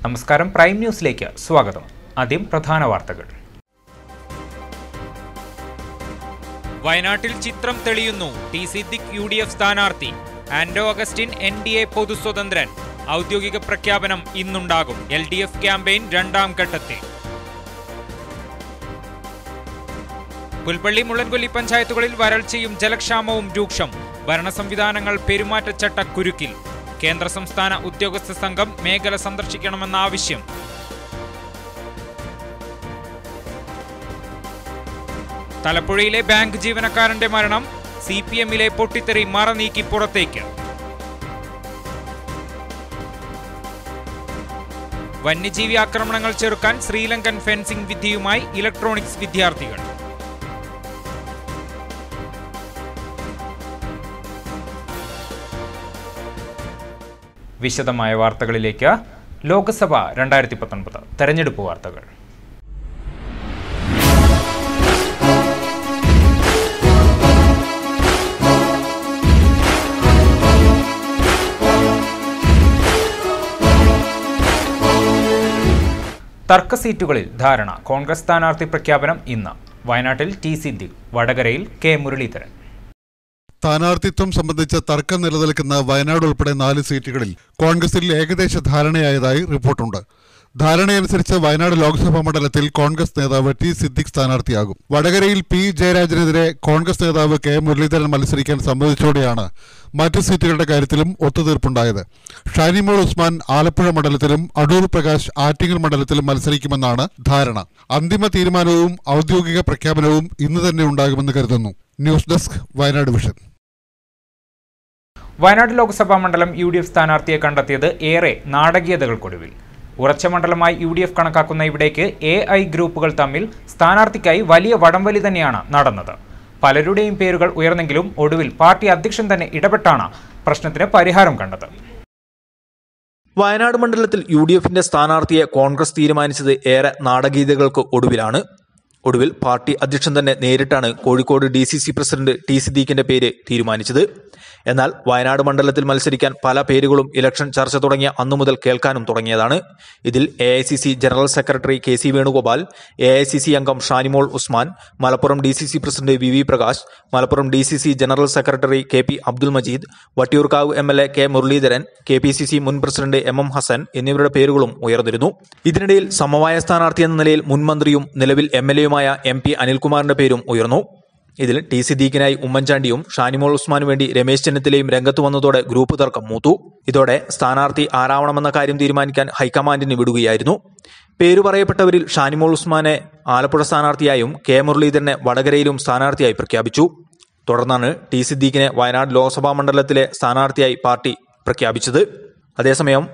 നമസ്കാരം, പ്രൈം ന്യൂസിലേക്ക് സ്വാഗതം. ആദ്യം പ്രധാന വാർത്തകൾ. വയനാട്ടിൽ ചിത്രം തെളിയുന്നു. ടി സിദ്ദിഖ് UDF സ്ഥാനാർത്ഥി. Anto Augustine NDA പൊതുസ്വതന്ത്രൻ. ഔദ്യോഗിക പ്രഖ്യാപനം ഇന്നുണ്ടാകും. LDF ക്യാമ്പയിൻ രണ്ടാം ഘട്ടത്തിൽ. പുൽപ്പള്ളി, മുള്ളൻകൊല്ലി പഞ്ചായത്തുകളിൽ വരൾച്ചയും ജലക്ഷാമവും രൂക്ഷം. ഭരണ സംവിധാനങ്ങൾ പെരുമാറ്റച്ചട്ടക്കുരുക്കിൽ. കേന്ദ്ര സംസ്ഥാന ഉദ്യോഗസ്ഥ സംഘം മേഖല സന്ദർശിക്കണമെന്ന ആവശ്യം. തലപ്പുഴയിലെ ബാങ്ക് ജീവനക്കാരന്റെ മരണം. CPM-ലെ പൊട്ടിത്തെറി മറനീക്കി പുറത്തേക്ക്. വന്യജീവി ആക്രമണങ്ങൾ ചെറുക്കാൻ ശ്രീലങ്കൻ ഫെൻസിംഗ് വിദ്യയുമായി ഇലക്ട്രോണിക്സ് വിദ്യാർത്ഥികൾ. വിശദമായ വാർത്തകളിലേക്ക്. ലോക്സഭ 2019 തെരഞ്ഞെടുപ്പ് വാർത്തകൾ. തർക്ക സീറ്റുകളിൽ ധാരണ. കോൺഗ്രസ് സ്ഥാനാർത്ഥി പ്രഖ്യാപനം ഇന്ന്. വയനാട്ടിൽ ടി സിദ്ദിഖ്, വടകരയിൽ കെ മുരളീധരൻ. സ്ഥാനാർത്ഥിത്വം സംബന്ധിച്ച തർക്കം നിലനിൽക്കുന്ന വയനാട് ഉൾപ്പെടെ 4 സീറ്റുകളിൽ കോൺഗ്രസിൽ ഏകദേശ ധാരണയായതായി റിപ്പോർട്ടുണ്ട്. ധാരണയനുസരിച്ച് വയനാട് ലോക്സഭാ മണ്ഡലത്തിൽ കോൺഗ്രസ് നേതാവ് ടി സിദ്ദിഖ് സ്ഥാനാർത്ഥിയാകും. വടകരയിൽ P ജയരാജനെതിരെ കോൺഗ്രസ് നേതാവ് കെ മുരളീധരൻ മത്സരിക്കാൻ സമ്മതിച്ചോടെയാണ് മറ്റ് സീറ്റുകളുടെ കാര്യത്തിലും ഒത്തുതീർപ്പുണ്ടായത്. ഷാനിമോൾ ഉസ്മാൻ ആലപ്പുഴ മണ്ഡലത്തിലും അടൂർ പ്രകാശ് ആറ്റിങ്ങൽ മണ്ഡലത്തിലും മത്സരിക്കുമെന്നാണ് ധാരണ. അന്തിമ തീരുമാനവും ഔദ്യോഗിക പ്രഖ്യാപനവും ഇന്ന് തന്നെ ഉണ്ടാകുമെന്ന് കരുതുന്നു. News desk, Wayanad vision. Wayanad Lok Sabha മണ്ഡലം UDF സ്ഥാനാർത്ഥിയെ കണ്ടെത്തിയത് ഏറെ നാടകീയതകൾക്കൊടുവിൽ. ഉറച്ച മണ്ഡലമായി UDF കണക്കാക്കുന്ന ഇവിടേക്ക് AI ഗ്രൂപ്പുകൾ തമ്മിൽ സ്ഥാനാർത്ഥിക്കായി വലിയ വടംവലി തന്നെയാണ് നടന്നത്. പലരുടെയും പേരുകൾ ഉയർന്നെങ്കിലും ഒടുവിൽ പാർട്ടി അധ്യക്ഷൻ തന്നെ ഇടപെട്ടാണ് പ്രശ്നത്തിന് പരിഹാരം കണ്ടത്. വയനാട് മണ്ഡലത്തിൽ UDF-ന്റെ സ്ഥാനാർത്ഥിയെ കോൺഗ്രസ് തീരുമാനിച്ചത് ഏറെ നാടകീയതകൾക്ക് ഒടുവിൽ പാർട്ടി അധ്യക്ഷൻ തന്നെ നേരിട്ടാണ് കോഴിക്കോട് DCC പ്രസിഡന്റ് ടി സിദ്ദീഖിന്റെ പേര് തീരുമാനിച്ചത്. എന്നാൽ വയനാട് മണ്ഡലത്തിൽ മത്സരിക്കാൻ പല പേരുകളും ഇലക്ഷൻ ചർച്ച തുടങ്ങിയ അന്നു മുതൽ കേൾക്കാനും തുടങ്ങിയതാണ്. ഇതിൽ AICC general secretary KC Venugopal, AICC അംഗം Shanimol Usman, Malappuram DCC president VV Prakash, Malappuram DCC general secretary KP Abdul Majeed, Vattiyoorkavu MLA K Muraleedharan, KPCC മുൻ പ്രസിഡന്റ് MM ഹസൻ എന്നിവരുടെ പേരുകളും ഉയർന്നിരുന്നു. ഇതിനിടയിൽ സമവായ സ്ഥാനാർത്ഥി എന്ന നിലയിൽ മുൻ മന്ത്രിയും നിലവിൽ MLA MP അനിൽകുമാറിന്റെ പേരും ഉയർന്നു. ഇതിൽ ടി സിദ്ദീഖിനായി ഉമ്മൻചാണ്ടിയും ഷാനിമോൾ ഉസ്മാനു വേണ്ടി രമേശ് ചെന്നിത്തലയും രംഗത്ത് വന്നതോടെ ഗ്രൂപ്പ് തർക്കം മൂത്തു. ഇതോടെ സ്ഥാനാർത്ഥി ആരാവണമെന്ന കാര്യം തീരുമാനിക്കാൻ ഹൈക്കമാൻഡിന് വിടുകയായിരുന്നു. പേരു പറയപ്പെട്ടവരിൽ ഷാനിമോൾ ഉസ്മാനെ ആലപ്പുഴ സ്ഥാനാർത്ഥിയായും കെ മുരളീധരനെ വടകരയിലും സ്ഥാനാർത്ഥിയായി പ്രഖ്യാപിച്ചു. തുടർന്നാണ് ടി സിദ്ദീഖിനെ വയനാട് ലോക്സഭാ മണ്ഡലത്തിലെ സ്ഥാനാർത്ഥിയായി പാർട്ടി പ്രഖ്യാപിച്ചത്. അതേസമയം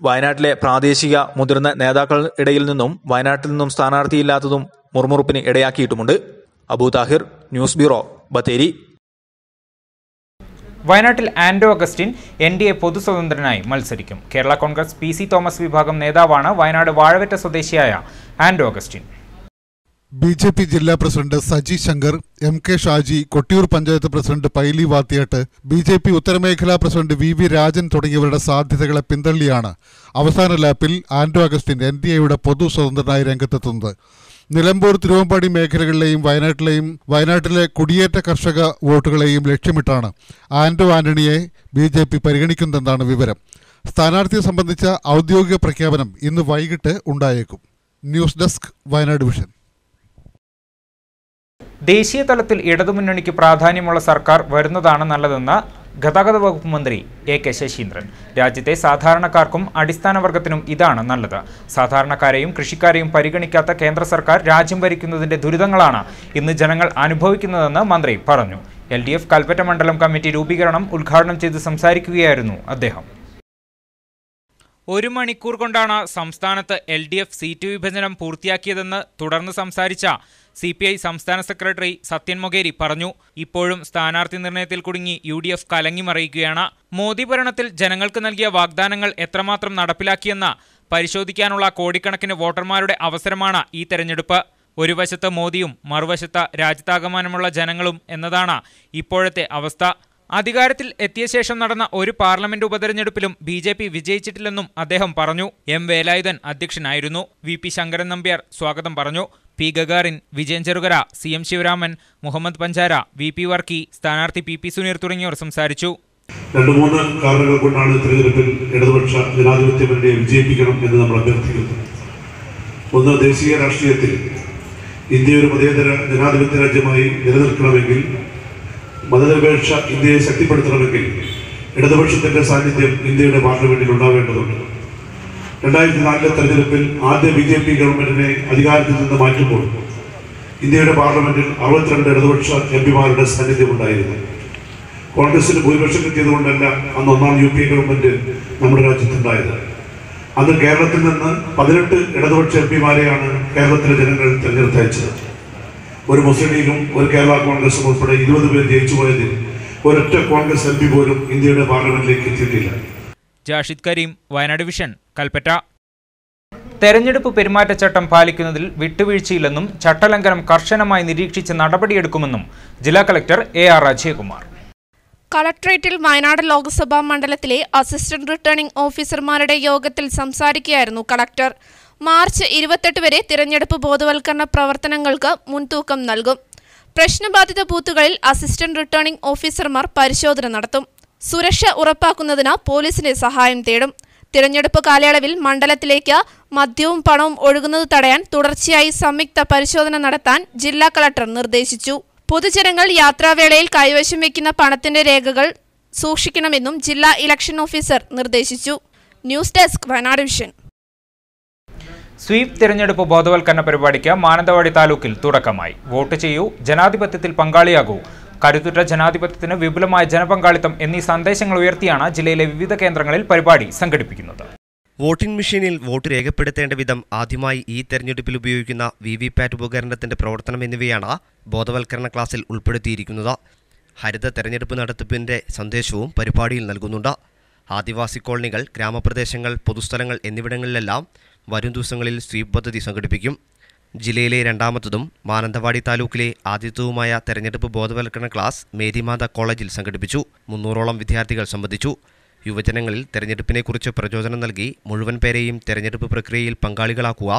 വയനാട്ടിലെ പ്രാദേശിക മുതിർന്ന നേതാക്കളുടെ ഇടയിൽ നിന്നും വയനാട്ടിൽ നിന്നും സ്ഥാനാർത്ഥിയില്ലാത്തതും മുറുമുറുപ്പിന് ഇടയാക്കിയിട്ടുമുണ്ട്. Abu Tahir, news bureau, Bathery. വയനാട്ടിൽ ആന്റോ അഗസ്റ്റിൻ NDA പൊതുസ്വതന്ത്രനായി മത്സരിക്കും. കേരള കോൺഗ്രസ് PC തോമസ് വിഭാഗം നേതാവാണ് വയനാട് വാഴവറ്റ സ്വദേശിയായ ആന്റോ അഗസ്റ്റിൻ. BJP ജില്ലാ president Saji Shankar, MK Shaji, Kottiyoor panchayat president Paily Vathiyattu, BJP ഉത്തരമേഖലാ പ്രസിഡന്റ് VV രാജൻ തുടങ്ങിയവരുടെ സാധ്യതകളെ പിന്തള്ളിയാണ് അവസാന ലാപ്പിൽ ആന്റോ അഗസ്റ്റിൻ NDAയുടെ പൊതു സ്വതന്ത്രനായി രംഗത്തെത്തുന്നത്. നിലമ്പൂർ, തിരുവമ്പാടി മേഖലകളിലെയും വയനാട്ടിലെ കുടിയേറ്റ കർഷക വോട്ടുകളെയും ലക്ഷ്യമിട്ടാണ് ആന്റോ ആന്റണിയെ BJP പരിഗണിക്കുന്നതെന്നാണ് വിവരം. സ്ഥാനാർത്ഥിയെ സംബന്ധിച്ച ഔദ്യോഗിക പ്രഖ്യാപനം ഇന്ന് വൈകിട്ട് ഉണ്ടായേക്കും. News desk, Wayanad vision. ദേശീയ തലത്തിൽ ഇടതുമുന്നണിക്ക് പ്രാധാന്യമുള്ള സർക്കാർ വരുന്നതാണ് നല്ലതെന്ന് ഗതാഗത വകുപ്പ് മന്ത്രി AK ശശീന്ദ്രൻ. രാജ്യത്തെ സാധാരണക്കാർക്കും അടിസ്ഥാന വർഗത്തിനും ഇതാണ് നല്ലത്. സാധാരണക്കാരെയും കൃഷിക്കാരെയും പരിഗണിക്കാത്ത കേന്ദ്ര സർക്കാർ രാജ്യം ഭരിക്കുന്നതിന്റെ ദുരിതങ്ങളാണ് ഇന്ന് ജനങ്ങൾ അനുഭവിക്കുന്നതെന്ന് മന്ത്രി പറഞ്ഞു. LDF കൽപ്പറ്റ മണ്ഡലം കമ്മിറ്റി രൂപീകരണം ഉദ്ഘാടനം ചെയ്ത് സംസാരിക്കുകയായിരുന്നു അദ്ദേഹം. 1 മണിക്കൂർ കൊണ്ടാണ് സംസ്ഥാനത്ത് LDF സീറ്റ് വിഭജനം പൂർത്തിയാക്കിയതെന്ന് തുടർന്ന് സംസാരിച്ച CPI സംസ്ഥാന സെക്രട്ടറി സത്യൻ മൊകേരി പറഞ്ഞു. ഇപ്പോഴും സ്ഥാനാർത്ഥി നിർണയത്തിൽ കുടുങ്ങി UDF കലങ്ങിമറിയുകയാണ്. മോദി ഭരണത്തിൽ ജനങ്ങൾക്ക് നൽകിയ വാഗ്ദാനങ്ങൾ എത്രമാത്രം നടപ്പിലാക്കിയെന്ന് പരിശോധിക്കാനുള്ള കോടിക്കണക്കിന് വോട്ടർമാരുടെ അവസരമാണ് ഈ തെരഞ്ഞെടുപ്പ്. ഒരു വശത്ത് മോദിയും മറുവശത്ത് രാജ്യത്താകമാനമുള്ള ജനങ്ങളും എന്നതാണ് ഇപ്പോഴത്തെ അവസ്ഥ. അധികാരത്തിൽ എത്തിയ ശേഷം നടന്ന ഒരു പാർലമെന്റ് ഉപതെരഞ്ഞെടുപ്പിലും BJP വിജയിച്ചിട്ടില്ലെന്നും അദ്ദേഹം പറഞ്ഞു. M. വേലായുധൻ അധ്യക്ഷനായിരുന്നു. VP ശങ്കരൻ നമ്പ്യാർ സ്വാഗതം പറഞ്ഞു. P. Gagarin, Vijayan Cherukara, CM Sivaraman, Muhammad Panchara, VP Varkey, സ്ഥാനാർത്ഥി PP സുനീർ തുടങ്ങിയവർ സംസാരിച്ചു. 2-3 കാരണങ്ങൾ കൊണ്ടാണ് തിരഞ്ഞെടുപ്പിൽ ഇടതുപക്ഷ ജനാധിപത്യ മുന്നണിയെ വിജയിപ്പിക്കണം എന്ന് നമ്മൾ അഭ്യർത്ഥിക്കുന്നത്. ഒന്ന്, ദേശീയ രാഷ്ട്രീയത്തിൽ ഇന്ത്യ ഒരു മതേതര ജനാധിപത്യ രാജ്യമായി നിലനിൽക്കണമെങ്കിൽ, മതനിരപേക്ഷ ഇന്ത്യയെ ശക്തിപ്പെടുത്തണമെങ്കിൽ ഇടതുപക്ഷത്തിന്റെ സാന്നിധ്യം ഇന്ത്യയുടെ പാർലമെന്റിൽ ഉണ്ടാവേണ്ടതുണ്ട്. 2004 തെരഞ്ഞെടുപ്പിൽ ആദ്യ BJP ഗവൺമെന്റിനെ അധികാരത്തിൽ നിന്ന് മാറ്റുമ്പോൾ ഇന്ത്യയുടെ പാർലമെന്റിൽ 62 ഇടതുപക്ഷ MPമാരുടെ സാന്നിധ്യം ഉണ്ടായിരുന്നു. കോൺഗ്രസിന് ഭൂരിപക്ഷം കിട്ടിയതുകൊണ്ടല്ല അന്ന് ഒന്നാം UPA ഗവൺമെന്റ് നമ്മുടെ രാജ്യത്തുണ്ടായത്. അന്ന് കേരളത്തിൽ നിന്ന് 18 ഇടതുപക്ഷ MPമാരെയാണ് കേരളത്തിലെ ജനങ്ങൾ തെരഞ്ഞെടുത്തയച്ചത്. ഒരു മുസ്ലിം ലീഗും ഒരു കേരള കോൺഗ്രസും ഉൾപ്പെടെ 20 പേർ ജയിച്ചു പോയതിൽ ഒരൊറ്റ കോൺഗ്രസ് MP പോലും ഇന്ത്യയുടെ പാർലമെന്റിലേക്ക് എത്തിയിട്ടില്ല. ജാഷിദ് കരീം, വയനാട് വിഷൻ, കൽപ്പറ്റ. തെരഞ്ഞെടുപ്പ് പെരുമാറ്റച്ചട്ടം പാലിക്കുന്നതിൽ വിട്ടുവീഴ്ചയില്ലെന്നും ചട്ടലംഘനം കർശനമായി നിരീക്ഷിച്ച് നടപടിയെടുക്കുമെന്നും ജില്ലാ കളക്ടർ AR അജയകുമാർ. കളക്ടറേറ്റിൽ വയനാട് ലോക്സഭാ മണ്ഡലത്തിലെ അസിസ്റ്റന്റ് റിട്ടേണിംഗ് ഓഫീസർമാരുടെ യോഗത്തിൽ സംസാരിക്കുകയായിരുന്നു കളക്ടർ. മാർച്ച് 28 വരെ തിരഞ്ഞെടുപ്പ് ബോധവൽക്കരണ പ്രവർത്തനങ്ങൾക്ക് മുൻതൂക്കം നൽകും. പ്രശ്നബാധിത ബൂത്തുകളിൽ അസിസ്റ്റന്റ് റിട്ടേണിംഗ് ഓഫീസർമാർ പരിശോധന നടത്തും. സുരക്ഷ ഉറപ്പാക്കുന്നതിന് പോലീസിന്റെ സഹായം തേടും. തിരഞ്ഞെടുപ്പ് കാലയളവിൽ മണ്ഡലത്തിലേക്ക് മദ്യവും പണവും ഒഴുകുന്നത് തടയാൻ തുടർച്ചയായി സംയുക്ത പരിശോധന നടത്താൻ ജില്ലാ കളക്ടർ നിർദ്ദേശിച്ചു. പൊതുജനങ്ങൾ യാത്രാവേളയിൽ കൈവശം വയ്ക്കുന്ന പണത്തിന്റെ രേഖകൾ സൂക്ഷിക്കണമെന്നും ജില്ലാ ഇലക്ഷൻ ഓഫീസർ നിർദ്ദേശിച്ചു. News desk, Wayanad Vision. Sweep തിരഞ്ഞെടുപ്പ് ബോധവൽക്കരണ പരിപാടിക്ക് മാനന്തവാടി താലൂക്കിൽ തുടക്കമായി. വോട്ട് ചെയ്യൂ, ജനാധിപത്യത്തിൽ പങ്കാളിയാകൂ, കരുത്തുറ്റ ജനാധിപത്യത്തിന് വിപുലമായ ജനപങ്കാളിത്തം എന്നീ സന്ദേശങ്ങൾ ഉയർത്തിയാണ് ജില്ലയിലെ വിവിധ കേന്ദ്രങ്ങളിൽ പരിപാടി സംഘടിപ്പിക്കുന്നത്. വോട്ടിംഗ് മെഷീനിൽ വോട്ട് രേഖപ്പെടുത്തേണ്ട വിധം, ആദ്യമായി ഈ തെരഞ്ഞെടുപ്പിൽ ഉപയോഗിക്കുന്ന VVPAT ഉപകരണത്തിന്റെ പ്രവർത്തനം എന്നിവയാണ് ബോധവൽക്കരണ ക്ലാസ്സിൽ ഉൾപ്പെടുത്തിയിരിക്കുന്നത്. ഹരിത തെരഞ്ഞെടുപ്പ് നടത്തിപ്പിന്റെ സന്ദേശവും പരിപാടിയിൽ നൽകുന്നുണ്ട്. ആദിവാസി കോളനികൾ, ഗ്രാമപ്രദേശങ്ങൾ, പൊതുസ്ഥലങ്ങൾ എന്നിവിടങ്ങളിലെല്ലാം വരും ദിവസങ്ങളിൽ സ്വീപ് പദ്ധതി സംഘടിപ്പിക്കും. ജില്ലയിലെ രണ്ടാമത്തതും മാനന്തവാടി താലൂക്കിലെ ആദ്യത്തതുമായ തെരഞ്ഞെടുപ്പ് ബോധവൽക്കരണ ക്ലാസ് മേരിമാത കോളേജിൽ സംഘടിപ്പിച്ചു. 300ഓളം വിദ്യാർത്ഥികൾ സംബന്ധിച്ചു. യുവജനങ്ങളിൽ തെരഞ്ഞെടുപ്പിനെക്കുറിച്ച് പ്രചോദനം നൽകി മുഴുവൻ പേരെയും തെരഞ്ഞെടുപ്പ് പ്രക്രിയയിൽ പങ്കാളികളാക്കുക,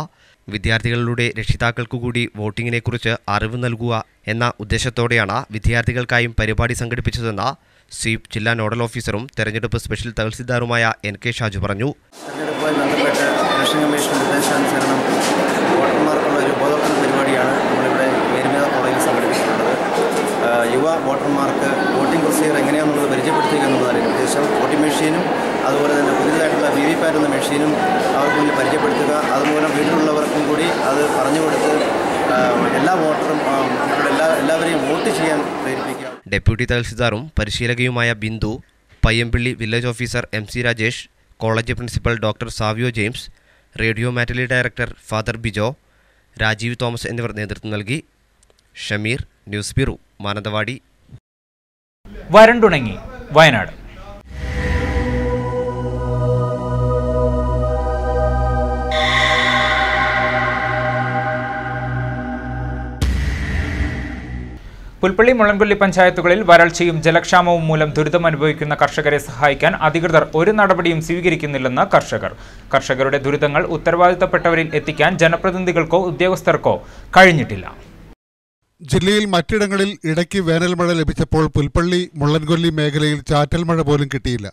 വിദ്യാർത്ഥികളുടെ രക്ഷിതാക്കൾക്കുകൂടി വോട്ടിങ്ങിനെക്കുറിച്ച് അറിവ് നൽകുക എന്ന ഉദ്ദേശത്തോടെയാണ് വിദ്യാർത്ഥികൾക്കായും പരിപാടി സംഘടിപ്പിച്ചതെന്ന് സ്വീപ് ജില്ലാ നോഡൽ ഓഫീസറും തെരഞ്ഞെടുപ്പ് സ്പെഷ്യൽ തഹസിൽദാറുമായ NK ഷാജു പറഞ്ഞു. തെരഞ്ഞെടുപ്പുമായി ബന്ധപ്പെട്ട് ഇലക്ഷൻ കമ്മീഷൻ നിർദ്ദേശാനുസരണം വോട്ടർമാർക്കുള്ള ഒരു ബോധവൽക്കരണ പരിപാടിയാണ് നമ്മളിവിടെ മേരിമാത കോളേജിൽ സംഘടിപ്പിച്ചിട്ടുള്ളത്. യുവ വോട്ടർമാർക്ക് വോട്ടിംഗ് പ്രൊസീജിയർ എങ്ങനെയാണെന്നുള്ളത് പരിചയപ്പെടുത്തുക എന്നുള്ളതാണ് ഉദ്ദേശം. വോട്ടിംഗ് മെഷീനും അതുപോലെ തന്നെ പുതിയതായിട്ടുള്ള VVPAT എന്ന മെഷീനും അവർക്ക് മുന്നിൽ പരിചയപ്പെടുത്തുക. അതുമൂലം വീട്ടിലുള്ളവർക്കും കൂടി അത് പറഞ്ഞു കൊടുത്ത് എല്ലാ വോട്ടറും എല്ലാവരെയും വോട്ട് ചെയ്യാൻ പ്രേരിപ്പിക്കുക. ഡെപ്യൂട്ടി തഹസിൽദാറും പരിശീലകയുമായ Bindu, Payyampally village officer MC Rajesh, college principal doctor Savio James, radio Mattoli director father Bijo, Rajeev Thomas എന്നിവർ നേതൃത്വം നൽകി. Shameer, news bureau, Mananthavady. വരണ്ടുണങ്ങി വയനാട്. പുൽപ്പള്ളി, മുളൻകൊല്ലി പഞ്ചായത്തുകളിൽ വരൾച്ചയും ജലക്ഷാമവും മൂലം ദുരിതമനുഭവിക്കുന്ന കർഷകരെ സഹായിക്കാൻ അധികൃതർ ഒരു നടപടിയും സ്വീകരിക്കുന്നില്ലെന്ന് കർഷകരുടെ ദുരിതങ്ങൾ ഉത്തരവാദിത്തപ്പെട്ടവരിൽ എത്തിക്കാൻ ജനപ്രതിനിധികൾക്കോ ഉദ്യോഗസ്ഥർക്കോ കഴിഞ്ഞിട്ടില്ല. ജില്ലയിൽ മറ്റിടങ്ങളിൽ ഇടയ്ക്ക് വേനൽ മഴ ലഭിച്ചപ്പോൾ പുൽപ്പള്ളി, മുള്ളൻകൊല്ലി മേഖലയിൽ ചാറ്റൽ മഴ പോലും കിട്ടിയില്ല.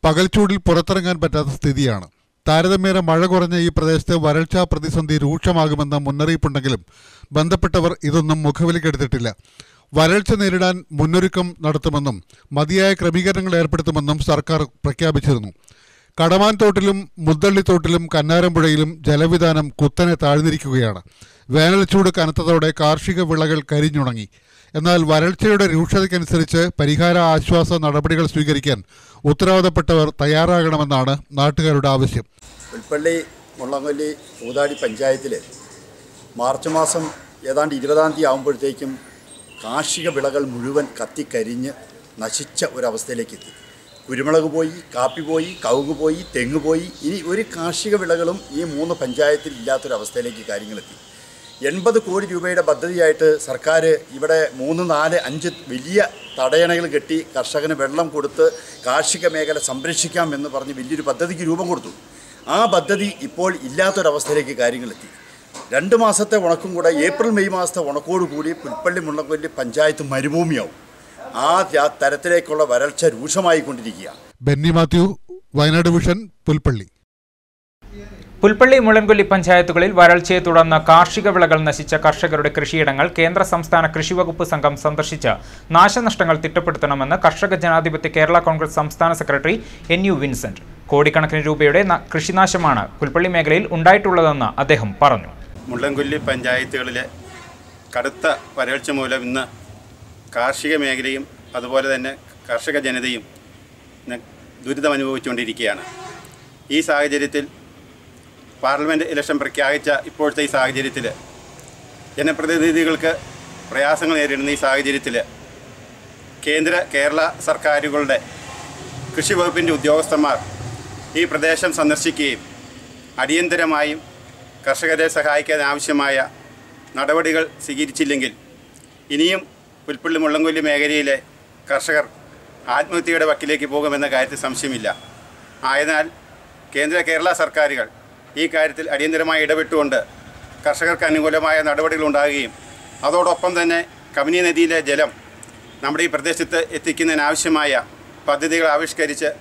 പകൽച്ചൂടിൽ പുറത്തിറങ്ങാൻ പറ്റാത്ത സ്ഥിതിയാണ്. താരതമ്യേന മഴ കുറഞ്ഞ ഈ പ്രദേശത്ത് വരൾച്ചാ പ്രതിസന്ധി രൂക്ഷമാകുമെന്ന മുന്നറിയിപ്പുണ്ടെങ്കിലും ബന്ധപ്പെട്ടവർ ഇതൊന്നും മുഖവിലക്കെടുത്തിട്ടില്ല. വരൾച്ച നേരിടാൻ മുന്നൊരുക്കം നടത്തുമെന്നും മതിയായ ക്രമീകരണങ്ങൾ ഏർപ്പെടുത്തുമെന്നും സർക്കാർ പ്രഖ്യാപിച്ചിരുന്നു. കടമാൻ തോട്ടിലും മുദ്ദള്ളിത്തോട്ടിലും കന്നാരമ്പുഴയിലും ജലവിധാനം കുത്തനെ താഴ്ന്നിരിക്കുകയാണ്. വേനൽച്ചൂട് കനത്തതോടെ കാർഷിക വിളകൾ കരിഞ്ഞുണങ്ങി. എന്നാൽ വരൾച്ചയുടെ രൂക്ഷതയ്ക്കനുസരിച്ച് പരിഹാര ആശ്വാസ നടപടികൾ സ്വീകരിക്കാൻ ഉത്തരവാദപ്പെട്ടവർ തയ്യാറാകണമെന്നാണ് നാട്ടുകാരുടെ ആവശ്യം. പുൽപ്പള്ളി, മുള്ളംകൊല്ലി, പൂതാടി പഞ്ചായത്തിൽ മാർച്ച് മാസം ഏതാണ്ട് 20-ാം തീയതി ആകുമ്പോഴത്തേക്കും കാർഷിക വിളകൾ മുഴുവൻ കത്തിക്കരിഞ്ഞ് നശിച്ച ഒരവസ്ഥയിലേക്ക് എത്തി. കുരുമുളക് പോയി, കാപ്പി പോയി, കവുങ്ങ് പോയി, തെങ്ങ് പോയി. ഇനി ഒരു കാർഷിക വിളകളും ഈ 3 പഞ്ചായത്തിൽ ഇല്ലാത്തൊരവസ്ഥയിലേക്ക് കാര്യങ്ങളെത്തി. 80 കോടി രൂപയുടെ പദ്ധതിയായിട്ട് സർക്കാർ ഇവിടെ 3, 4, 5 വലിയ തടയണകൾ കെട്ടി കർഷകന് വെള്ളം കൊടുത്ത് കാർഷിക മേഖല സംരക്ഷിക്കാം എന്ന് പറഞ്ഞ് വലിയൊരു പദ്ധതിക്ക് രൂപം കൊടുത്തു. ആ പദ്ധതി ഇപ്പോൾ ഇല്ലാത്തൊരവസ്ഥയിലേക്ക് കാര്യങ്ങളെത്തി. 2 മാസത്തെ ഉണക്കും കൂടെ ഏപ്രിൽ മെയ് മാസത്തെ ഉണക്കോടുകൂടി പുൽപ്പള്ളി മുള്ളംകൊല്ലി പഞ്ചായത്ത് മരുഭൂമിയാവും. ആ തരത്തിലേക്കുള്ള വരൾച്ച രൂക്ഷമായിക്കൊണ്ടിരിക്കുക. ബെന്നി മാത്യു, വയനാട് വിഷൻ, പുൽപ്പള്ളി. പുൽപ്പള്ളി മുളൻകൊല്ലി പഞ്ചായത്തുകളിൽ വരൾച്ചയെ തുടർന്ന് കാർഷിക വിളകൾ നശിച്ച കർഷകരുടെ കൃഷിയിടങ്ങൾ കേന്ദ്ര സംസ്ഥാന കൃഷിവകുപ്പ് സംഘം സന്ദർശിച്ച് നാശനഷ്ടങ്ങൾ തിട്ടപ്പെടുത്തണമെന്ന് കർഷക ജനാധിപത്യ കേരള കോൺഗ്രസ് സംസ്ഥാന സെക്രട്ടറി NU വിൻസെന്റ്. കോടിക്കണക്കിന് രൂപയുടെ കൃഷിനാശമാണ് പുൽപ്പള്ളി മേഖലയിൽ ഉണ്ടായിട്ടുള്ളതെന്ന് അദ്ദേഹം പറഞ്ഞു. മുള്ളൻകൊല്ലി പഞ്ചായത്തുകളിലെ കടുത്ത വരൾച്ച മൂലം ഇന്ന് കാർഷിക മേഖലയും അതുപോലെ തന്നെ കർഷക ജനതയും ദുരിതമനുഭവിച്ചുകൊണ്ടിരിക്കുകയാണ്. ഈ സാഹചര്യത്തിൽ പാർലമെൻറ്റ് ഇലക്ഷൻ പ്രഖ്യാപിച്ച ഇപ്പോഴത്തെ ഈ സാഹചര്യത്തിൽ ജനപ്രതിനിധികൾക്ക് പ്രയാസങ്ങൾ നേരിടുന്ന ഈ സാഹചര്യത്തിൽ കേരള സർക്കാരുകളുടെ കൃഷി വകുപ്പിൻ്റെ ഉദ്യോഗസ്ഥന്മാർ ഈ പ്രദേശം സന്ദർശിക്കുകയും അടിയന്തരമായും കർഷകരെ സഹായിക്കാൻ ആവശ്യമായ നടപടികൾ സ്വീകരിച്ചില്ലെങ്കിൽ ഇനിയും പുൽപ്പള്ളി മുള്ളംകൊല്ലി മേഖലയിലെ കർഷകർ ആത്മഹത്യയുടെ വക്കിലേക്ക് പോകുമെന്ന കാര്യത്തിൽ സംശയമില്ല. ആയതിനാൽ കേരള സർക്കാരുകൾ ഈ കാര്യത്തിൽ അടിയന്തരമായി ഇടപെട്ടുകൊണ്ട് കർഷകർക്ക് അനുകൂലമായ നടപടികൾ ഉണ്ടാകുകയും അതോടൊപ്പം തന്നെ കബനി നദിയിലെ ജലം നമ്മുടെ ഈ പ്രദേശത്ത് എത്തിക്കുന്നതിനാവശ്യമായ പദ്ധതികൾ ആവിഷ്കരിച്ച്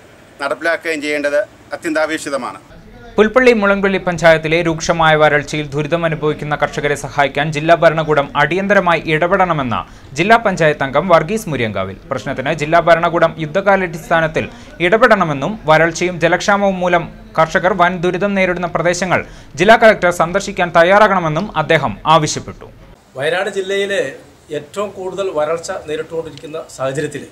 നടപ്പിലാക്കുകയും ചെയ്യേണ്ടത് അത്യന്താപേക്ഷിതമാണ്. പുൽപ്പള്ളി മുളൻകൊല്ലി പഞ്ചായത്തിലെ രൂക്ഷമായ വരൾച്ചയിൽ ദുരിതമനുഭവിക്കുന്ന കർഷകരെ സഹായിക്കാൻ ജില്ലാ ഭരണകൂടം അടിയന്തരമായി ഇടപെടണമെന്ന് ജില്ലാ പഞ്ചായത്ത് അംഗം വർഗീസ് മുരിയങ്കാവിൽ. പ്രശ്നത്തിന് ജില്ലാ ഭരണകൂടം യുദ്ധകാലാടിസ്ഥാനത്തിൽ ഇടപെടണമെന്നും വരൾച്ചയും ജലക്ഷാമവും മൂലം കർഷകർ വൻ ദുരിതം നേരിടുന്ന പ്രദേശങ്ങൾ ജില്ലാ കളക്ടർ സന്ദർശിക്കാൻ തയ്യാറാകണമെന്നും അദ്ദേഹം ആവശ്യപ്പെട്ടു. വയനാട് ജില്ലയിലെ ഏറ്റവും കൂടുതൽ വരൾച്ച നേരിട്ടുകൊണ്ടിരിക്കുന്ന സാഹചര്യത്തിൽ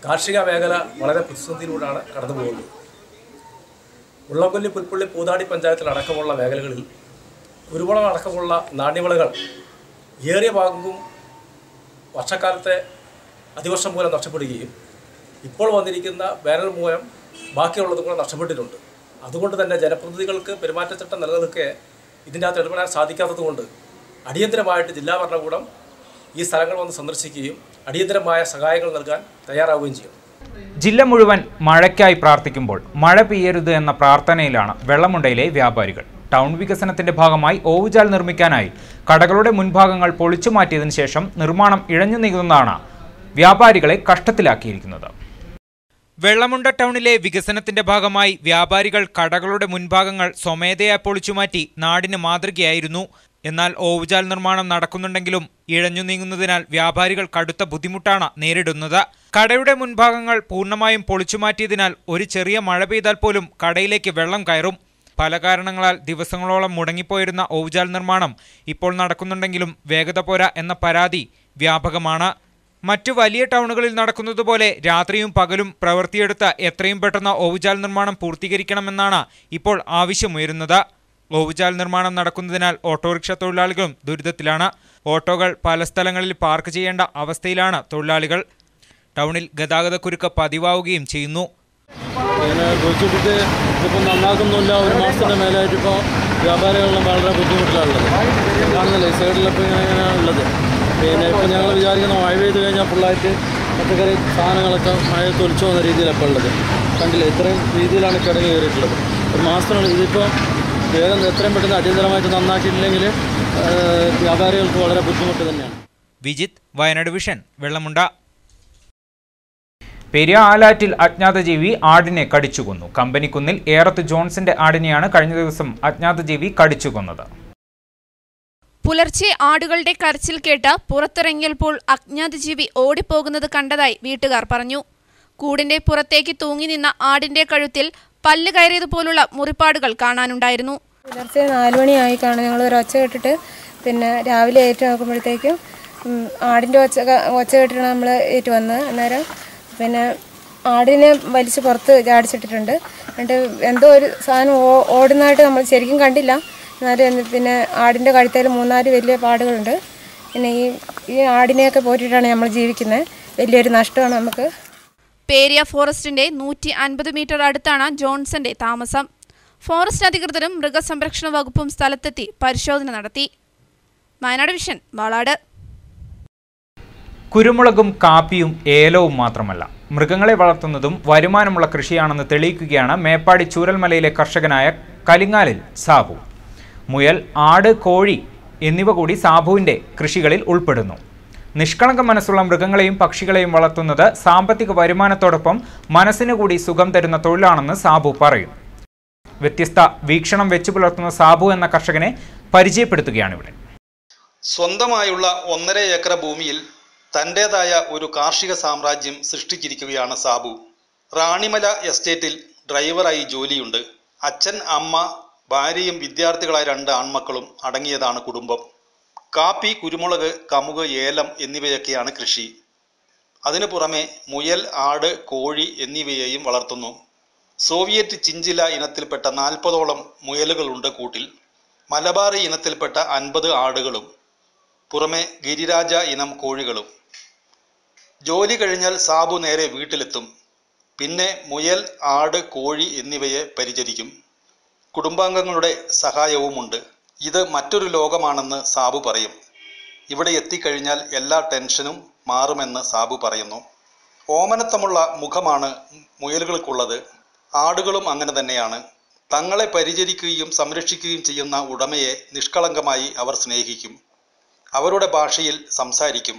കാർഷിക മേഖല വളരെ പ്രതിസന്ധിയിലൂടെയാണ് കടന്നുപോകുന്നത്. മുള്ളംകൊല്ലി, പുൽപ്പള്ളി, പൂതാടി പഞ്ചായത്തിലടക്കമുള്ള മേഖലകളിൽ കുരുമുളക് അടക്കമുള്ള നാണ്യവിളകൾ ഏറിയ ഭാഗവും വർഷക്കാലത്തെ അതിവർഷം മൂലം നഷ്ടപ്പെടുകയും ഇപ്പോൾ വന്നിരിക്കുന്ന വേനൽ മൂലം ബാക്കിയുള്ളതും കൂടെ നഷ്ടപ്പെട്ടിട്ടുണ്ട്. അതുകൊണ്ട് തന്നെ ജനപ്രതിനിധികൾക്ക് പെരുമാറ്റച്ചട്ടം നിലനിൽക്കെ ഇതിൻ്റെ അകത്ത് ഇടപെടാൻ സാധിക്കാത്തതുകൊണ്ട് അടിയന്തരമായിട്ട് ജില്ലാ ഭരണകൂടം ഈ സ്ഥലങ്ങൾ വന്ന് സന്ദർശിക്കുകയും അടിയന്തരമായ സഹായങ്ങൾ നൽകാൻ തയ്യാറാവുകയും ചെയ്യും. ജില്ല മുഴുവൻ മഴയ്ക്കായി പ്രാർത്ഥിക്കുമ്പോൾ മഴ പെയ്യരുത് എന്ന പ്രാർത്ഥനയിലാണ് വെള്ളമുണ്ടയിലെ വ്യാപാരികൾ. ടൗൺ വികസനത്തിന്റെ ഭാഗമായി ഓവുചാൽ നിർമ്മിക്കാനായി കടകളുടെ മുൻഭാഗങ്ങൾ പൊളിച്ചു മാറ്റിയതിനു ശേഷം നിർമ്മാണം ഇഴഞ്ഞു നീങ്ങുന്നതാണ് വ്യാപാരികളെ കഷ്ടത്തിലാക്കിയിരിക്കുന്നത്. വെള്ളമുണ്ട ടൗണിലെ വികസനത്തിന്റെ ഭാഗമായി വ്യാപാരികൾ കടകളുടെ മുൻഭാഗങ്ങൾ സ്വമേധയാ പൊളിച്ചുമാറ്റി നാടിന് മാതൃകയായിരുന്നു. എന്നാൽ ഓവുചാൽ നിർമ്മാണം നടക്കുന്നുണ്ടെങ്കിലും ഇഴഞ്ഞു നീങ്ങുന്നതിനാൽ വ്യാപാരികൾ കടുത്ത ബുദ്ധിമുട്ടാണ് നേരിടുന്നത്. കടയുടെ മുൻഭാഗങ്ങൾ പൂർണ്ണമായും പൊളിച്ചുമാറ്റിയതിനാൽ ഒരു ചെറിയ മഴ പെയ്താൽ പോലും കടയിലേക്ക് വെള്ളം കയറും. പല കാരണങ്ങളാൽ ദിവസങ്ങളോളം മുടങ്ങിപ്പോയിരുന്ന ഓവുചാൽ നിർമ്മാണം ഇപ്പോൾ നടക്കുന്നുണ്ടെങ്കിലും വേഗത പോരാ എന്ന പരാതി വ്യാപകമാണ്. മറ്റു വലിയ ടൗണുകളിൽ നടക്കുന്നതുപോലെ രാത്രിയും പകലും പ്രവൃത്തിയെടുത്ത് എത്രയും പെട്ടെന്ന് ഓവുചാൽ നിർമ്മാണം പൂർത്തീകരിക്കണമെന്നാണ് ഇപ്പോൾ ആവശ്യമുയരുന്നത്. ഓവുചാൽ നിർമ്മാണം നടക്കുന്നതിനാൽ ഓട്ടോറിക്ഷ തൊഴിലാളികളും ദുരിതത്തിലാണ്. ഓട്ടോകൾ പല സ്ഥലങ്ങളിൽ പാർക്ക് ചെയ്യേണ്ട അവസ്ഥയിലാണ് തൊഴിലാളികൾ. ടൗണിൽ ഗതാഗതക്കുരുക്ക് പതിവാവുകയും ചെയ്യുന്നു. ഇപ്പം നന്നാക്കുന്നില്ല. ഒരു മാസത്തിൻ്റെ മേലായിട്ട് ഇപ്പോൾ വ്യാപാരികളെല്ലാം വളരെ ബുദ്ധിമുട്ടിലാണുള്ളത്. കാണുന്നില്ല ഈ സൈഡിലിപ്പോൾ ഇങ്ങനെ ഉള്ളത്. പിന്നെ ഇപ്പോൾ ഞങ്ങൾ വിചാരിക്കുന്ന മഴ പെയ്ത് കഴിഞ്ഞാൽ ഫുള്ളായിട്ട് പച്ചക്കറി സാധനങ്ങളൊക്കെ മഴയത്ത് ഒലിച്ചു പോകുന്ന രീതിയിലപ്പോൾ ഉള്ളത്. കണ്ടില്ല, ഇത്രയും രീതിയിലാണ് കിടങ്ങി കയറിയിട്ടുള്ളത്. ഒരു മാസത്തിനുള്ളിൽ ഇതിപ്പോൾ വേഗം എത്രയും പെട്ടെന്ന് അടിയന്തരമായിട്ട് നന്നാക്കിയിട്ടില്ലെങ്കിൽ വ്യാപാരികൾക്ക് വളരെ ബുദ്ധിമുട്ട് തന്നെയാണ്. വിജിത്ത്, വയനാട് വിഷൻ, വെള്ളമുണ്ട. പെരിയ ആലാറ്റിൽ അജ്ഞാതജീവി ആടിനെ കടിച്ചുകൊന്നു. കമ്പനിക്കുന്നിൽ ഏറത്ത് ജോൺസിന്റെ ആടിനെയാണ് കഴിഞ്ഞ ദിവസം അജ്ഞാതജീവി കടിച്ചുകൊന്നത്. പുലർച്ചെ ആടുകളുടെ കരച്ചിൽ കേട്ട് പുറത്തിറങ്ങിയപ്പോൾ അജ്ഞാതജീവി ഓടിപ്പോകുന്നത് കണ്ടതായി വീട്ടുകാർ പറഞ്ഞു. കൂടിന്റെ പുറത്തേക്ക് തൂങ്ങി നിന്ന ആടിന്റെ കഴുത്തിൽ പല്ല് കയറിയതുപോലുള്ള മുറിപ്പാടുകൾ കാണാനുണ്ടായിരുന്നു. പുലർച്ചെ 4 മണിയായി കാണും. ഞങ്ങൾ ഒരു ഒച്ച കേട്ടിട്ട് പിന്നെ രാവിലെ ഏറ്റു നോക്കുമ്പോഴത്തേക്കും ആടിൻ്റെ ഒച്ച കേട്ടിട്ടാണ് നമ്മൾ ഏറ്റു വന്നത്. അന്നേരം പിന്നെ ആടിനെ വലിച്ച് പുറത്ത് ചാടിച്ചിട്ടിട്ടുണ്ട്. എന്നിട്ട് എന്തോ ഒരു സാധനം ഓടുന്നതായിട്ട് നമ്മൾ ശരിക്കും കണ്ടില്ല. എന്നാലും പിന്നെ ആടിൻ്റെ കഴുത്തേൽ 3-4 വലിയ പാടുകളുണ്ട്. പിന്നെ ഈ ആടിനെയൊക്കെ പോറ്റിയിട്ടാണ് നമ്മൾ ജീവിക്കുന്നത്. വലിയൊരു നഷ്ടമാണ് നമുക്ക്. പേരിയ ഫോറസ്റ്റിന്റെ 150 മീറ്റർ അടുത്താണ് ജോൺസന്റെ താമസം. ഫോറസ്റ്റ് അധികൃതരും മൃഗസംരക്ഷണ വകുപ്പും സ്ഥലത്തെത്തി പരിശോധന നടത്തി. വയനാട് വിഷൻ വാളാട്. കുരുമുളകും കാപ്പിയും ഏലവും മാത്രമല്ല, മൃഗങ്ങളെ വളർത്തുന്നതും വരുമാനമുള്ള കൃഷിയാണെന്ന് തെളിയിക്കുകയാണ് മേപ്പാടി ചൂരൽമലയിലെ കർഷകനായ കലിങ്ങാലിൽ സാബു. മുയൽ, ആട്, കോഴി എന്നിവ കൂടി സാബുവിൻ്റെ കൃഷികളിൽ ഉൾപ്പെടുന്നു. നിഷ്കളങ്ക മനസ്സുള്ള മൃഗങ്ങളെയും പക്ഷികളെയും വളർത്തുന്നത് സാമ്പത്തിക വരുമാനത്തോടൊപ്പം മനസ്സിന് കൂടി സുഖം തരുന്ന തൊഴിലാണെന്ന് സാബു പറയും. വ്യത്യസ്ത വീക്ഷണം വെച്ചു പുലർത്തുന്ന സാബു എന്ന കർഷകനെ പരിചയപ്പെടുത്തുകയാണിവിടെ. സ്വന്തമായുള്ള 1.5 ഏക്കർ ഭൂമിയിൽ തൻ്റേതായ ഒരു കാർഷിക സാമ്രാജ്യം സൃഷ്ടിച്ചിരിക്കുകയാണ് സാബു. റാണിമല എസ്റ്റേറ്റിൽ ഡ്രൈവറായി ജോലിയുണ്ട്. അച്ഛൻ, അമ്മ, ഭാര്യയും വിദ്യാർത്ഥികളായ 2 ആൺമക്കളും അടങ്ങിയതാണ് കുടുംബം. കാപ്പി, കുരുമുളക്, കമുക്, ഏലം എന്നിവയൊക്കെയാണ് കൃഷി. അതിനു പുറമെ മുയൽ, ആട്, കോഴി എന്നിവയെയും വളർത്തുന്നു. സോവിയറ്റ് ചിഞ്ചില ഇനത്തിൽപ്പെട്ട 40ഓളം മുയലുകളുണ്ട് കൂട്ടിൽ. മലബാറി ഇനത്തിൽപ്പെട്ട 50 ആടുകളും പുറമെ ഗിരിരാജ ഇനം കോഴികളും. ജോലി കഴിഞ്ഞാൽ സാബു നേരെ വീട്ടിലെത്തും. പിന്നെ മുയൽ, ആട്, കോഴി എന്നിവയെ പരിചരിക്കും. കുടുംബാംഗങ്ങളുടെ സഹായവുമുണ്ട്. ഇത് മറ്റൊരു ലോകമാണെന്ന് സാബു പറയും. ഇവിടെ എത്തിക്കഴിഞ്ഞാൽ എല്ലാ ടെൻഷനും മാറുമെന്ന് സാബു പറയുന്നു. ഓമനത്തമുള്ള മുഖമാണ് മുയലുകൾക്കുള്ളത്. ആടുകളും അങ്ങനെ തന്നെയാണ്. തങ്ങളെ പരിചരിക്കുകയും സംരക്ഷിക്കുകയും ചെയ്യുന്ന ഉടമയെ നിഷ്കളങ്കമായി അവർ സ്നേഹിക്കും. അവരുടെ ഭാഷയിൽ സംസാരിക്കും.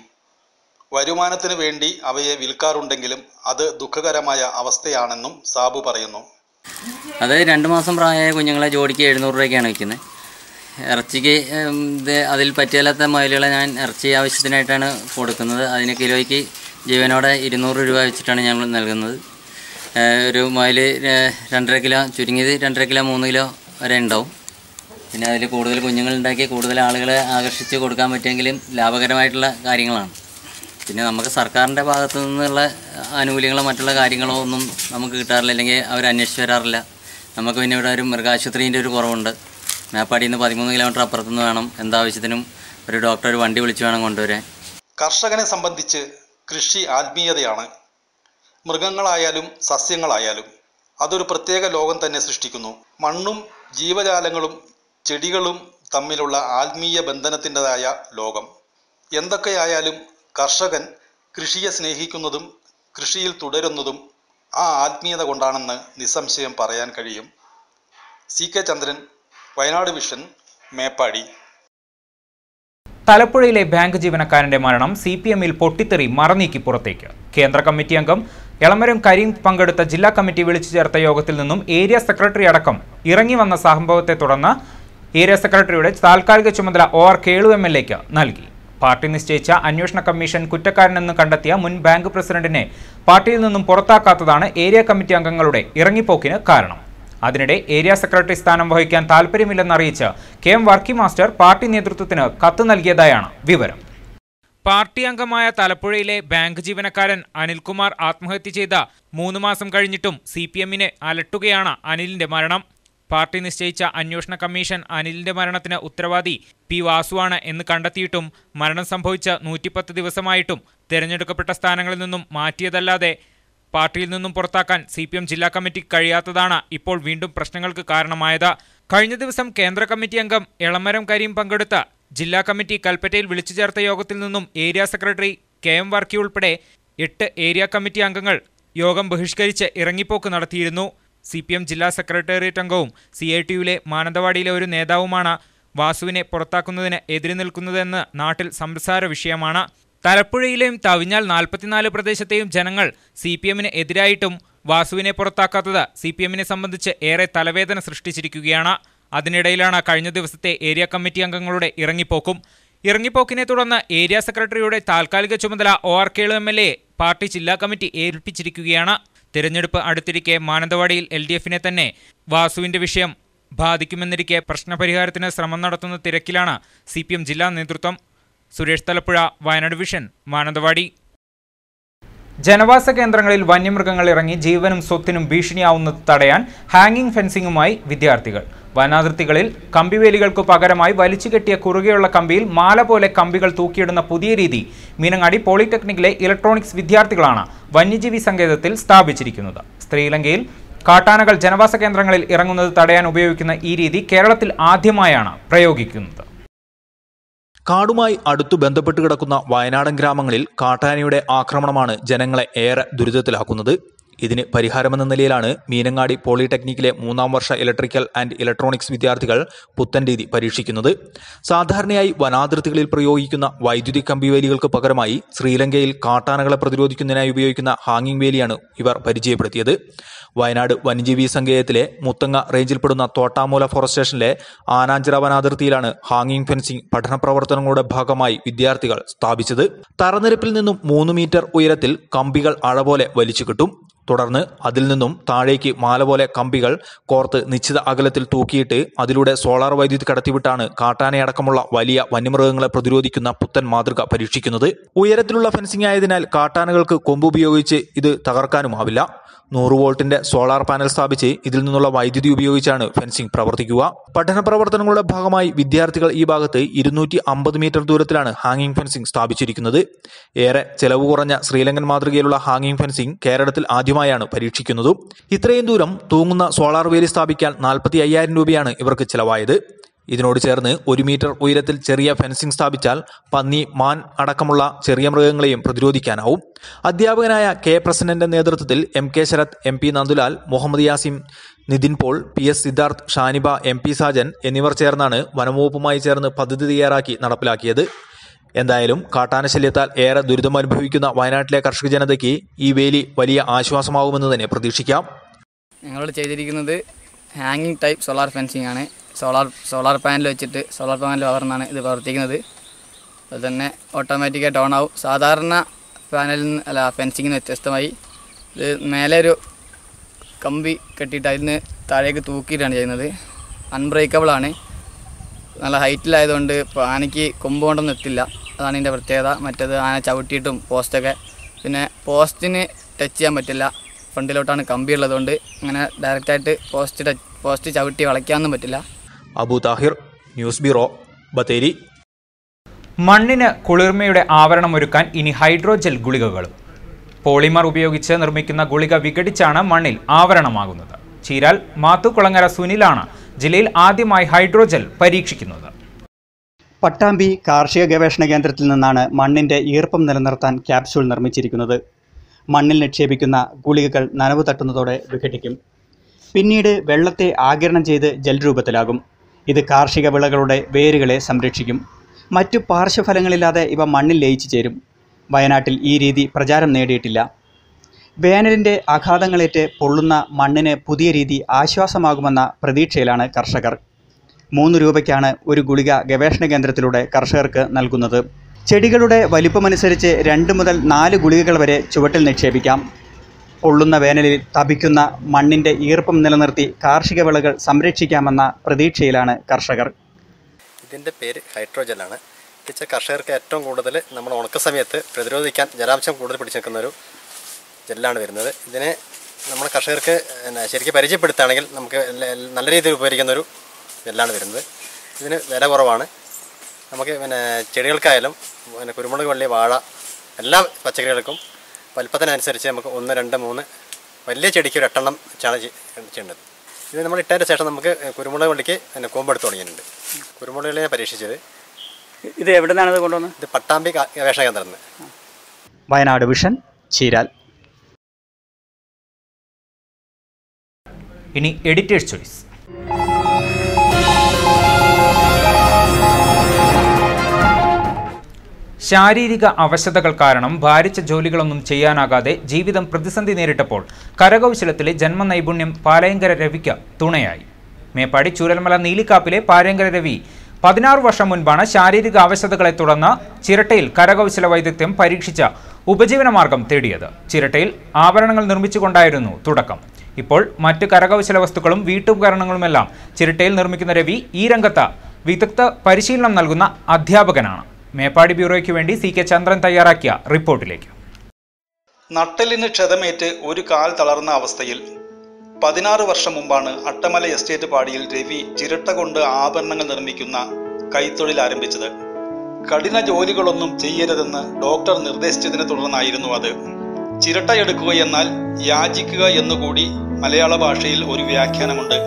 വരുമാനത്തിന് വേണ്ടി അവയെ വിൽക്കാറുണ്ടെങ്കിലും അത് ദുഃഖകരമായ അവസ്ഥയാണെന്നും സാബു പറയുന്നു. അതായത് 2 മാസം പ്രായമായ കുഞ്ഞുങ്ങളെ ജോഡിക്ക് 700 രൂപയ്ക്കാണ് വയ്ക്കുന്നത്. ഇറച്ചിക്ക് അതിൽ പറ്റിയാലാത്ത മുയലുകളെ ഞാൻ ഇറച്ചി ആവശ്യത്തിനായിട്ടാണ് കൊടുക്കുന്നത്. അതിന് കിലോയ്ക്ക് ജീവനോടെ 200 രൂപ വെച്ചിട്ടാണ് ഞങ്ങൾ നൽകുന്നത്. ഒരു മുയൽ 2.5 കിലോ, ചുരുങ്ങിയത് 2.5 കിലോ 3 കിലോ വരെ ഉണ്ടാവും. പിന്നെ അതിൽ കൂടുതൽ കുഞ്ഞുങ്ങളുണ്ടാക്കി കൂടുതൽ ആളുകളെ ആകർഷിച്ച് കൊടുക്കാൻ പറ്റിയെങ്കിലും ലാഭകരമായിട്ടുള്ള കാര്യങ്ങളാണ്. പിന്നെ നമുക്ക് സർക്കാരിൻ്റെ ഭാഗത്തു നിന്നുള്ള ആനുകൂല്യങ്ങളോ മറ്റുള്ള കാര്യങ്ങളോ ഒന്നും നമുക്ക് കിട്ടാറില്ല, അല്ലെങ്കിൽ അവർ അന്വേഷിച്ച് വരാറില്ല. നമുക്ക് പിന്നെ ഇവിടെ ഒരു മൃഗാശുപത്രീൻ്റെ ഒരു കുറവുണ്ട്. മേപ്പാടിയിൽ നിന്ന് 13 കിലോമീറ്റർ അപ്പുറത്തുനിന്ന് വേണം എന്താവശ്യത്തിനും ഒരു ഡോക്ടർ ഒരു വണ്ടി വിളിച്ച് വേണം കൊണ്ടുവരാൻ. കർഷകനെ സംബന്ധിച്ച് കൃഷി ആത്മീയതയാണ്. മൃഗങ്ങളായാലും സസ്യങ്ങളായാലും അതൊരു പ്രത്യേക ലോകം തന്നെ സൃഷ്ടിക്കുന്നു. മണ്ണും ജീവജാലങ്ങളും ചെടികളും തമ്മിലുള്ള ആത്മീയ ബന്ധനത്തിൻ്റെതായ ലോകം. എന്തൊക്കെയായാലും കർഷകൻ കൃഷിയെ സ്നേഹിക്കുന്നതും കൃഷിയിൽ തുടരുന്നതും ആ ആത്മീയത കൊണ്ടാണെന്ന് നിസ്സംശയം പറയാൻ കഴിയും. CK ചന്ദ്രൻ, വയനാട് വിഷൻ, മേപ്പാടി. തലപ്പുഴയിലെ ബാങ്ക് ജീവനക്കാരന്റെ മരണം CPM-ൽ പൊട്ടിത്തെറി മറനീക്കി പുറത്തേക്ക്. കേന്ദ്ര കമ്മിറ്റി അംഗം എളമരം കരീം പങ്കെടുത്ത ജില്ലാ കമ്മിറ്റി വിളിച്ചു ചേർത്ത യോഗത്തിൽ നിന്നും ഏരിയ സെക്രട്ടറി അടക്കം ഇറങ്ങി വന്ന സംഭവത്തെ തുടർന്ന് ഏരിയ സെക്രട്ടറിയുടെ താൽക്കാലിക ചുമതല OR കേളു MLA-ക്ക് നൽകി. പാർട്ടി നിശ്ചയിച്ച അന്വേഷണ കമ്മീഷൻ കുറ്റക്കാരനെന്ന് കണ്ടെത്തിയ മുൻ ബാങ്ക് പ്രസിഡന്റിനെ പാർട്ടിയിൽ നിന്നും പുറത്താക്കാത്തതാണ് ഏരിയ കമ്മിറ്റി അംഗങ്ങളുടെ ഇറങ്ങിപ്പോക്കിന് കാരണം. അതിനിടെ ഏരിയ സെക്രട്ടറി സ്ഥാനം വഹിക്കാൻ താൽപ്പര്യമില്ലെന്നറിയിച്ച് KM വർക്കി മാസ്റ്റർ പാർട്ടി നേതൃത്വത്തിന് കത്ത് നൽകിയതായാണ് വിവരം. പാർട്ടി അംഗമായ തലപ്പുഴയിലെ ബാങ്ക് ജീവനക്കാരൻ അനിൽകുമാർ ആത്മഹത്യ ചെയ്ത 3 മാസം കഴിഞ്ഞിട്ടും CPM-നെ അലട്ടുകയാണ് അനിലിന്റെ മരണം. പാർട്ടി നിശ്ചയിച്ച അന്വേഷണ കമ്മീഷൻ അനിലിന്റെ മരണത്തിന് ഉത്തരവാദി P. വാസുവാണ് എന്ന് കണ്ടെത്തിയിട്ടും മരണം സംഭവിച്ച 110 ദിവസമായിട്ടും തിരഞ്ഞെടുക്കപ്പെട്ട സ്ഥാനങ്ങളിൽ നിന്നും മാറ്റിയതല്ലാതെ പാർട്ടിയിൽ നിന്നും പുറത്താക്കാൻ CPM ജില്ലാ കമ്മിറ്റിക്ക് കഴിയാത്തതാണ് ഇപ്പോൾ വീണ്ടും പ്രശ്നങ്ങൾക്ക് കാരണമായത്. കഴിഞ്ഞ ദിവസം കേന്ദ്ര കമ്മിറ്റി അംഗം എളമരം കരീം പങ്കെടുത്ത ജില്ലാ കമ്മിറ്റി കൽപ്പറ്റയിൽ വിളിച്ചു ചേർത്ത യോഗത്തിൽ നിന്നും ഏരിയ സെക്രട്ടറി KM വർക്കി ഉൾപ്പെടെ 8 ഏരിയ കമ്മിറ്റി അംഗങ്ങൾ യോഗം ബഹിഷ്കരിച്ച് ഇറങ്ങിപ്പോക്ക് നടത്തിയിരുന്നു. CPM ജില്ലാ സെക്രട്ടേറിയറ്റ് അംഗവും CITU-ലെ മാനന്തവാടിയിലെ ഒരു നേതാവുമാണ് വാസുവിനെ പുറത്താക്കുന്നതിന് എതിരെ നിൽക്കുന്നതെന്ന് നാട്ടിൽ സംസാര വിഷയമാണ്. തലപ്പുഴയിലെയും തവിഞ്ഞാൽ 44 പ്രദേശത്തെയും ജനങ്ങൾ CPM-ന് എതിരായിട്ടും വാസുവിനെ പുറത്താക്കാത്തത് CPM-നെ സംബന്ധിച്ച് ഏറെ തലവേദന സൃഷ്ടിച്ചിരിക്കുകയാണ്. അതിനിടയിലാണ് കഴിഞ്ഞ ദിവസത്തെ ഏരിയ കമ്മിറ്റി അംഗങ്ങളുടെ ഇറങ്ങിപ്പോക്കിനെ തുടർന്ന് ഏരിയ സെക്രട്ടറിയുടെ താൽക്കാലിക ചുമതല OR കേളു MLA പാർട്ടി ജില്ലാ കമ്മിറ്റി ഏൽപ്പിച്ചിരിക്കുകയാണ്. തിരഞ്ഞെടുപ്പ് അടുത്തിരിക്കെ മാനന്തവാടിയിൽ LDF-നെ തന്നെ വാസുവിന്റെ വിഷയം ബാധിക്കുമെന്നിരിക്കെ പ്രശ്നപരിഹാരത്തിന് ശ്രമം നടത്തുന്ന തിരക്കിലാണ് CPM ജില്ലാ നേതൃത്വം. സുരേഷ് തലപ്പുഴ, വയനാട് വിഷൻ, മാനന്തവാടി. ജനവാസ കേന്ദ്രങ്ങളിൽ വന്യമൃഗങ്ങൾ ഇറങ്ങി ജീവനും സ്വത്തിനും ഭീഷണിയാവുന്നത് തടയാൻ ഹാങ്ങിങ് ഫെൻസിംഗുമായി വിദ്യാർത്ഥികൾ. വനാതിർത്തികളിൽ കമ്പിവേലികൾക്കു പകരമായി വലിച്ചുകെട്ടിയ കുറുകെയുള്ള കമ്പിയിൽ മാല പോലെ കമ്പികൾ തൂക്കിയിടുന്ന പുതിയ രീതി മീനങ്ങാടി പോളിടെക്നിക്കിലെ ഇലക്ട്രോണിക്സ് വിദ്യാർത്ഥികളാണ് വന്യജീവി സങ്കേതത്തിൽ സ്ഥാപിച്ചിരിക്കുന്നത്. ശ്രീലങ്കയിൽ കാട്ടാനകൾ ജനവാസ കേന്ദ്രങ്ങളിൽ ഇറങ്ങുന്നത് തടയാൻ ഉപയോഗിക്കുന്ന ഈ രീതി കേരളത്തിൽ ആദ്യമായാണ് പ്രയോഗിക്കുന്നത്. കാടുമായി അടുത്തു ബന്ധപ്പെട്ട് കിടക്കുന്ന വയനാടൻ ഗ്രാമങ്ങളിൽ കാട്ടാനയുടെ ആക്രമണമാണ് ജനങ്ങളെ ഏറെ ദുരിതത്തിലാക്കുന്നത്. ഇതിന് പരിഹാരമെന്ന നിലയിലാണ് മീനങ്ങാടി പോളിടെക്നിക്കിലെ 3ാം വർഷ ഇലക്ട്രിക്കൽ ആൻഡ് ഇലക്ട്രോണിക്സ് വിദ്യാർത്ഥികൾ പുത്തൻ രീതി പരീക്ഷിക്കുന്നത്. സാധാരണയായി വനാതിർത്തികളിൽ പ്രയോഗിക്കുന്ന വൈദ്യുതി കമ്പിവേലികൾക്ക് പകരമായി ശ്രീലങ്കയിൽ കാട്ടാനകളെ പ്രതിരോധിക്കുന്നതിനായി ഉപയോഗിക്കുന്ന ഹാങ്ങിങ് വേലിയാണ് ഇവർ പരിചയപ്പെടുത്തിയത്. വയനാട് വന്യജീവി സങ്കേതത്തിലെ മുത്തങ്ങ റേഞ്ചിൽപ്പെടുന്ന തോട്ടാമൂല ഫോറസ്റ്റ് സ്റ്റേഷനിലെ ആനാഞ്ചിറ വനാതിർത്തിയിലാണ് ഹാങ്ങിങ് ഫെൻസിംഗ് പഠന പ്രവർത്തനങ്ങളുടെ ഭാഗമായി വിദ്യാർത്ഥികൾ സ്ഥാപിച്ചത്. തറനിരപ്പിൽ നിന്നും 3 മീറ്റർ ഉയരത്തിൽ കമ്പികൾ അഴപോലെ വലിച്ചു കിട്ടും. തുടർന്ന് അതിൽ നിന്നും താഴേക്ക് മാല പോലെ കമ്പികൾ കോർത്ത് നിശ്ചിത അകലത്തിൽ തൂക്കിയിട്ട് അതിലൂടെ സോളാർ വൈദ്യുതി കടത്തിവിട്ടാണ് കാട്ടാനയടക്കമുള്ള വലിയ വന്യമൃഗങ്ങളെ പ്രതിരോധിക്കുന്ന പുത്തൻ മാതൃക പരീക്ഷിക്കുന്നത്. ഉയരത്തിലുള്ള ഫെൻസിംഗ് ആയതിനാൽ കാട്ടാനകൾക്ക് കൊമ്പുപയോഗിച്ച് ഇത് തകർക്കാനുമാവില്ല. 100 വോൾട്ടിന്റെ സോളാർ പാനൽ സ്ഥാപിച്ച് ഇതിൽ നിന്നുള്ള വൈദ്യുതി ഉപയോഗിച്ചാണ് ഫെൻസിംഗ് പ്രവർത്തിക്കുക. പഠന പ്രവർത്തനങ്ങളുടെ ഭാഗമായി വിദ്യാർത്ഥികൾ ഈ ഭാഗത്ത് 250 മീറ്റർ ദൂരത്തിലാണ് ഹാങ്ങിങ് ഫെൻസിംഗ് സ്ഥാപിച്ചിരിക്കുന്നത്. ഏറെ ചെലവ് കുറഞ്ഞ ശ്രീലങ്കൻ മാതൃകയിലുള്ള ഹാങ്ങിങ് ഫെൻസിംഗ് കേരളത്തിൽ ആദ്യമായാണ് പരീക്ഷിക്കുന്നത്. ഇത്രയും ദൂരം തൂങ്ങുന്ന സോളാർ വേലി സ്ഥാപിക്കാൻ 45,000 രൂപയാണ് ഇവർക്ക് ചെലവായത്. ഇതിനോട് ചേർന്ന് 1 മീറ്റർ ഉയരത്തിൽ ചെറിയ ഫെൻസിംഗ് സ്ഥാപിച്ചാൽ പന്നി, മാൻ അടക്കമുള്ള ചെറിയ മൃഗങ്ങളെയും പ്രതിരോധിക്കാനാവും. അധ്യാപകനായ കെ പ്രസന്നന്റെ നേതൃത്വത്തിൽ MK Sarath, MP Nandulal, Muhammad Yasim, Nithin Paul, PS Siddharth, Shaniba, MP Sajan എന്നിവർ ചേർന്നാണ് വനംവകുപ്പുമായി ചേർന്ന് പദ്ധതി തയ്യാറാക്കി നടപ്പിലാക്കിയത്. എന്തായാലും കാട്ടാനശല്യത്താൽ ഏറെ ദുരിതമനുഭവിക്കുന്ന വയനാട്ടിലെ കർഷക ജനതയ്ക്ക് ഈ വേലി വലിയ ആശ്വാസമാകുമെന്ന് തന്നെ പ്രതീക്ഷിക്കാം. ഞങ്ങളോട് ചെയ്തിരിക്കുന്നത് ഹാങ്ങിങ് ടൈപ്പ് സോളാർ ഫെൻസിംഗ് ആണ്. സോളാർ പാനൽ വെച്ചിട്ട് സോളാർ പാനൽ പകർന്നാണ് ഇത് പ്രവർത്തിക്കുന്നത്. അതുപോലെ തന്നെ ഓട്ടോമാറ്റിക്കായിട്ട് ഓൺ ആവും. സാധാരണ ഫെൻസിങ്ങിന് വ്യത്യസ്തമായി ഇത് മേലെ ഒരു കമ്പി കെട്ടിയിട്ട് അതിന് താഴേക്ക് തൂക്കിയിട്ടാണ് ചെയ്യുന്നത്. അൺബ്രേക്കബിൾ ആണ്. നല്ല ഹൈറ്റിലായതുകൊണ്ട് ഇപ്പോൾ ആനയ്ക്ക് കൊമ്പ് കൊണ്ടൊന്നും എത്തില്ല. അതാണ് ഇതിൻ്റെ പ്രത്യേകത. മറ്റേത് ആന ചവിട്ടിയിട്ടും പോസ്റ്റൊക്കെ, പിന്നെ പോസ്റ്റിന് ടച്ച് ചെയ്യാൻ പറ്റില്ല. ഫ്രണ്ടിലോട്ടാണ് കമ്പി ഉള്ളതുകൊണ്ട് അങ്ങനെ ഡയറക്റ്റായിട്ട് പോസ്റ്റ് ചവിട്ടി വളയ്ക്കാനൊന്നും പറ്റില്ല. Abu Tahir, news bureau, Bathery. മണ്ണിന് കുളിർമയുടെ ആവരണമൊരുക്കാൻ ഇനി ഹൈഡ്രോജൽ ഗുളികകളും. പോളിമർ ഉപയോഗിച്ച് നിർമ്മിക്കുന്ന ഗുളിക വിഘടിച്ചാണ് മണ്ണിൽ ആവരണമാകുന്നത്. ചീരാൽ മാത്തുകുളങ്ങര സുനിലാണ് ജില്ലയിൽ ആദ്യമായി ഹൈഡ്രോജൽ പരീക്ഷിക്കുന്നത്. പട്ടാമ്പി കാർഷിക ഗവേഷണ കേന്ദ്രത്തിൽ നിന്നാണ് മണ്ണിന്റെ ഈർപ്പം നിലനിർത്താൻ ക്യാപ്സ്യൂൾ നിർമ്മിച്ചിരിക്കുന്നത്. മണ്ണിൽ നിക്ഷേപിക്കുന്ന ഗുളികകൾ നനവ് തട്ടുന്നതോടെ വിഘടിക്കും. പിന്നീട് വെള്ളത്തെ ആഗിരണം ചെയ്ത് ജൽ രൂപത്തിലാകും. ഇത് കാർഷിക വിളകളുടെ വേരുകളെ സംരക്ഷിക്കും. മറ്റു പാർശ്വഫലങ്ങളില്ലാതെ ഇവ മണ്ണിൽ ലയിച്ചു ചേരും. വയനാട്ടിൽ ഈ രീതി പ്രചാരം നേടിയിട്ടില്ല. വേനലിൻ്റെ ആഘാതങ്ങളേറ്റ് പൊള്ളുന്ന മണ്ണിന് പുതിയ രീതി ആശ്വാസമാകുമെന്ന പ്രതീക്ഷയിലാണ് കർഷകർ. 3 രൂപയ്ക്കാണ് ഒരു ഗുളിക ഗവേഷണ കേന്ദ്രത്തിലൂടെ കർഷകർക്ക് നൽകുന്നത്. ചെടികളുടെ വലിപ്പമനുസരിച്ച് 2 മുതൽ 4 ഗുളികകൾ വരെ ചുവട്ടിൽ നിക്ഷേപിക്കാം. പൊള്ളുന്ന വേനലിൽ തപിക്കുന്ന മണ്ണിൻ്റെ ഈർപ്പം നിലനിർത്തി കാർഷിക വിളകൾ സംരക്ഷിക്കാമെന്ന പ്രതീക്ഷയിലാണ് കർഷകർ. ഇതിൻ്റെ പേര് ഹൈഡ്രോജലാണ്. വെച്ചാൽ കർഷകർക്ക് ഏറ്റവും കൂടുതൽ നമ്മൾ ഉണക്ക സമയത്ത് പ്രതിരോധിക്കാൻ ജലാംശം കൂടുതൽ പിടിച്ചു നിൽക്കുന്നൊരു ജെല്ലാണ് വരുന്നത്. ഇതിനെ നമ്മൾ കർഷകർക്ക് ശരിക്കും പരിചയപ്പെടുത്തുകയാണെങ്കിൽ നമുക്ക് നല്ല രീതിയിൽ ഉപകരിക്കുന്നൊരു ജെല്ലാണ് വരുന്നത്. ഇതിന് വില കുറവാണ്. നമുക്ക് ചെടികൾക്കായാലും കുരുമുളക്, വള്ളി, വാഴ എല്ലാ പച്ചക്കറികൾക്കും വലിപ്പത്തിനനുസരിച്ച് നമുക്ക് 1, 2, 3 വലിയ ചെടിക്ക് ഒരു 8 എണ്ണം ചെയ്യേണ്ടത്. ഇത് നമ്മൾ ഇട്ടതിന് ശേഷം നമുക്ക് കുരുമുളക് വള്ളിക്ക് കോമ്പെടുത്ത് തുടങ്ങിയിട്ടുണ്ട്. കുരുമുളകിനെ പരീക്ഷിച്ചത്. ഇത് എവിടെ നിന്നാണ് ഇത് കൊണ്ടുവന്നത്? ഇത് പട്ടാമ്പി ഗവേഷണ കേന്ദ്രത്തിൽ നിന്ന്. വയനാട് വിഷൻ, ചീരാൽ. ഇനി എഡിറ്റേഴ്സ് ചോയ്സ്. ശാരീരിക അവശതകൾ കാരണം ഭാരിച്ച ജോലികളൊന്നും ചെയ്യാനാകാതെ ജീവിതം പ്രതിസന്ധി നേരിട്ടപ്പോൾ കരകൗശലത്തിലെ ജന്മനൈപുണ്യം പാലയങ്കര രവിക്ക് തുണയായി. മേപ്പാടി ചൂരൽമല നീലിക്കാപ്പിലെ പാലയങ്കര രവി 16 വർഷം മുൻപാണ് ശാരീരിക അവശതകളെ തുടർന്ന് ചിരട്ടയിൽ കരകൗശല വൈദഗ്ധ്യം പരീക്ഷിച്ച ഉപജീവനമാർഗം തേടിയത്. ചിരട്ടയിൽ ആഭരണങ്ങൾ നിർമ്മിച്ചുകൊണ്ടായിരുന്നു തുടക്കം. ഇപ്പോൾ മറ്റ് കരകൗശല വസ്തുക്കളും വീട്ടുപകരണങ്ങളുമെല്ലാം ചിരട്ടയിൽ നിർമ്മിക്കുന്ന രവി ഈ രംഗത്ത് വിദഗ്ധ പരിശീലനം നൽകുന്ന അധ്യാപകനാണ്. മേപ്പാടി ബ്യൂറോയ്ക്ക് വേണ്ടി CK ചന്ദ്രൻ തയ്യാറാക്കിയ റിപ്പോർട്ടിലേക്ക്. നട്ടെല്ലിന് ക്ഷതമേറ്റ് ഒരു കാൽ തളർന്ന അവസ്ഥയിൽ 16 വർഷം മുമ്പാണ് അട്ടമല എസ്റ്റേറ്റ് പാടിയിൽ രവി ചിരട്ട കൊണ്ട് ആഭരണങ്ങൾ നിർമ്മിക്കുന്ന കൈത്തൊഴിൽ ആരംഭിച്ചത്. കഠിന ജോലികളൊന്നും ചെയ്യരുതെന്ന് ഡോക്ടർ നിർദ്ദേശിച്ചതിനെ തുടർന്നായിരുന്നു അത്. ചിരട്ട എടുക്കുകയെന്നാൽ യാചിക്കുക എന്നുകൂടി മലയാള ഭാഷയിൽ ഒരു വ്യാഖ്യാനമുണ്ട്.